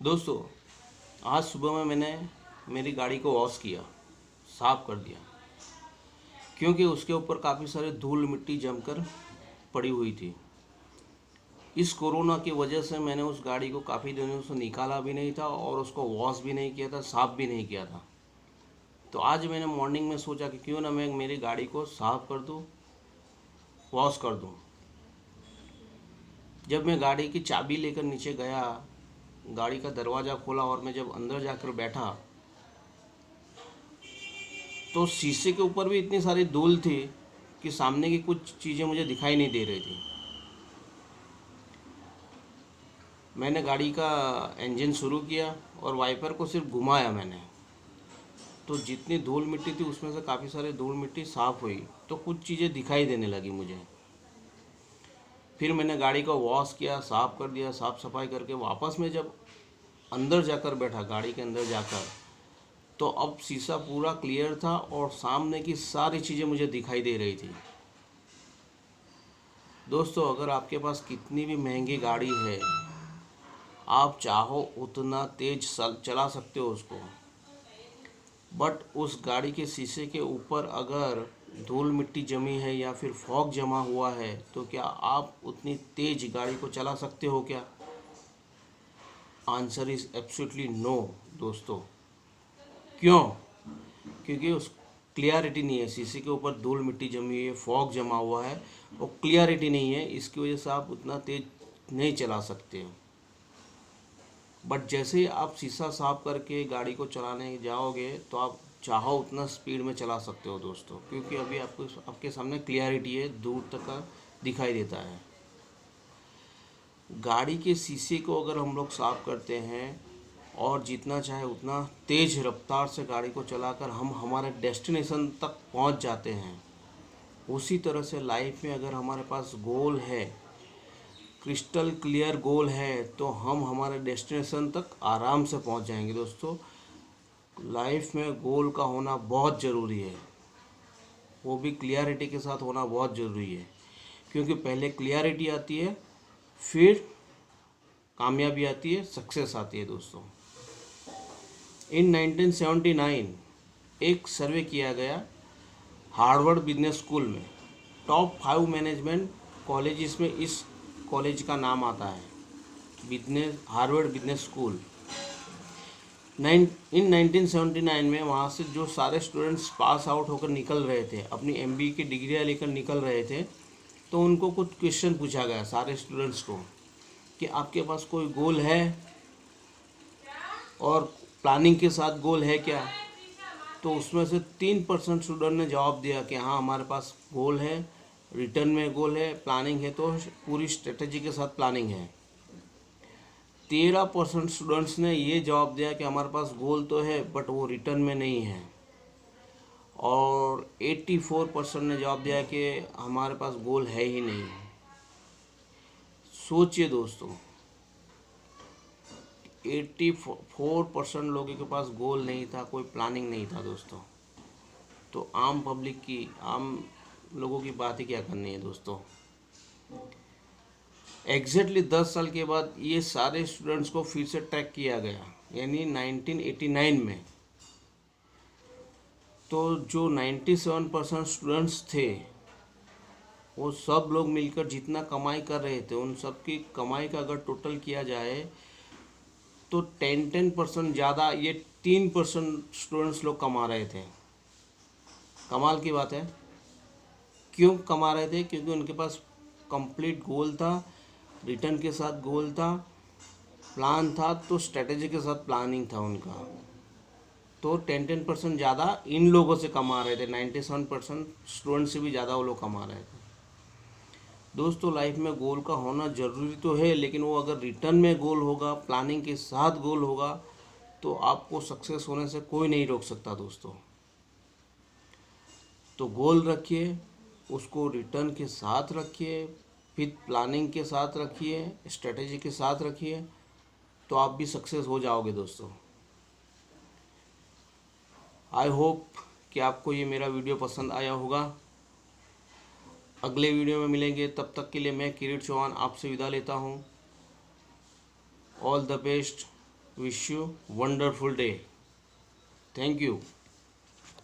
दोस्तों, आज सुबह में मैंने मेरी गाड़ी को वॉश किया, साफ़ कर दिया, क्योंकि उसके ऊपर काफ़ी सारे धूल मिट्टी जमकर पड़ी हुई थी। इस कोरोना की वजह से मैंने उस गाड़ी को काफ़ी दिनों से निकाला भी नहीं था और उसको वॉश भी नहीं किया था, साफ़ भी नहीं किया था। तो आज मैंने मॉर्निंग में सोचा कि क्यों ना मैं मेरी गाड़ी को साफ़ कर दूँ, वॉश कर दूँ। जब मैं गाड़ी की चाबी लेकर नीचे गया, गाड़ी का दरवाज़ा खोला और मैं जब अंदर जाकर बैठा तो शीशे के ऊपर भी इतनी सारी धूल थी कि सामने की कुछ चीज़ें मुझे दिखाई नहीं दे रही थी। मैंने गाड़ी का इंजन शुरू किया और वाइपर को सिर्फ घुमाया मैंने, तो जितनी धूल मिट्टी थी उसमें से काफ़ी सारी धूल मिट्टी साफ़ हुई, तो कुछ चीज़ें दिखाई देने लगी मुझे। फिर मैंने गाड़ी को वॉश किया, साफ़ कर दिया, साफ़ सफाई करके वापस में जब अंदर जाकर बैठा, गाड़ी के अंदर जाकर, तो अब शीशा पूरा क्लियर था और सामने की सारी चीज़ें मुझे दिखाई दे रही थी। दोस्तों, अगर आपके पास कितनी भी महंगी गाड़ी है, आप चाहो उतना तेज चला सकते हो उसको, बट उस गाड़ी के शीशे के ऊपर अगर धूल मिट्टी जमी है या फिर फॉग जमा हुआ है, तो क्या आप उतनी तेज गाड़ी को चला सकते हो क्या? आंसर इज़ एब्सोल्युटली नो दोस्तों। क्यों? क्योंकि उस क्लियरिटी नहीं है, शीशे के ऊपर धूल मिट्टी जमी हुई है, फॉग जमा हुआ है और क्लियरिटी नहीं है, इसकी वजह से आप उतना तेज नहीं चला सकते हो। बट जैसे ही आप शीशा साफ करके गाड़ी को चलाने जाओगे तो आप चाहो उतना स्पीड में चला सकते हो दोस्तों, क्योंकि अभी आपके सामने क्लियरिटी है, दूर तक का दिखाई देता है। गाड़ी के शीशे को अगर हम लोग साफ करते हैं और जितना चाहे उतना तेज़ रफ्तार से गाड़ी को चलाकर हम हमारे डेस्टिनेशन तक पहुंच जाते हैं, उसी तरह से लाइफ में अगर हमारे पास गोल है, क्रिस्टल क्लियर गोल है, तो हम हमारे डेस्टिनेशन तक आराम से पहुंच जाएंगे दोस्तों। लाइफ में गोल का होना बहुत ज़रूरी है, वो भी क्लियरिटी के साथ होना बहुत ज़रूरी है, क्योंकि पहले क्लियरिटी आती है, फिर कामयाबी आती है, सक्सेस आती है दोस्तों। इन 1979 एक सर्वे किया गया हार्वर्ड बिजनेस स्कूल में। टॉप 5 मैनेजमेंट कॉलेजेस में इस कॉलेज का नाम आता है, हार्वर्ड बिजनेस स्कूल। इन 1979 में वहाँ से जो सारे स्टूडेंट्स पास आउट होकर निकल रहे थे, अपनी MBA की डिग्रियाँ लेकर निकल रहे थे, तो उनको कुछ क्वेश्चन पूछा गया सारे स्टूडेंट्स को कि आपके पास कोई गोल है और प्लानिंग के साथ गोल है क्या? तो उसमें से 3% स्टूडेंट ने जवाब दिया कि हाँ, हमारे पास गोल है, रिटर्न में गोल है, प्लानिंग है, तो पूरी स्ट्रेटजी के साथ प्लानिंग है। 13% स्टूडेंट्स ने ये जवाब दिया कि हमारे पास गोल तो है बट वो रिटर्न में नहीं है, और 84% ने जवाब दिया कि हमारे पास गोल है ही नहीं। सोचिए दोस्तों, 84% लोगों के पास गोल नहीं था, कोई प्लानिंग नहीं था दोस्तों। तो आम लोगों की बात ही क्या करनी है दोस्तों। एग्जैक्टली 10 साल के बाद ये सारे स्टूडेंट्स को फिर से ट्रैक किया गया, यानी 1989 में। तो जो 97% स्टूडेंट्स थे, वो सब लोग मिलकर जितना कमाई कर रहे थे, उन सब की कमाई का अगर टोटल किया जाए तो 10% ज़्यादा ये 3% स्टूडेंट्स लोग कमा रहे थे। कमाल की बात है। क्यों कमा रहे थे? क्योंकि उनके पास कंप्लीट गोल था, रिटर्न के साथ गोल था, प्लान था, तो स्ट्रेटेजी के साथ प्लानिंग था उनका। तो 10% ज़्यादा इन लोगों से कमा रहे थे, 97% स्टूडेंट से भी ज़्यादा वो लोग कमा रहे थे। दोस्तों, लाइफ में गोल का होना ज़रूरी तो है, लेकिन वो अगर रिटर्न में गोल होगा, प्लानिंग के साथ गोल होगा, तो आपको सक्सेस होने से कोई नहीं रोक सकता दोस्तों। तो गोल रखिए, उसको रिटर्न के साथ रखिए, फिर प्लानिंग के साथ रखिए, स्ट्रेटेजी के साथ रखिए, तो आप भी सक्सेस हो जाओगे दोस्तों। आई होप कि आपको ये मेरा वीडियो पसंद आया होगा। अगले वीडियो में मिलेंगे, तब तक के लिए मैं किरीट चौहान आपसे विदा लेता हूँ। All the best. Wish you wonderful day. Thank you.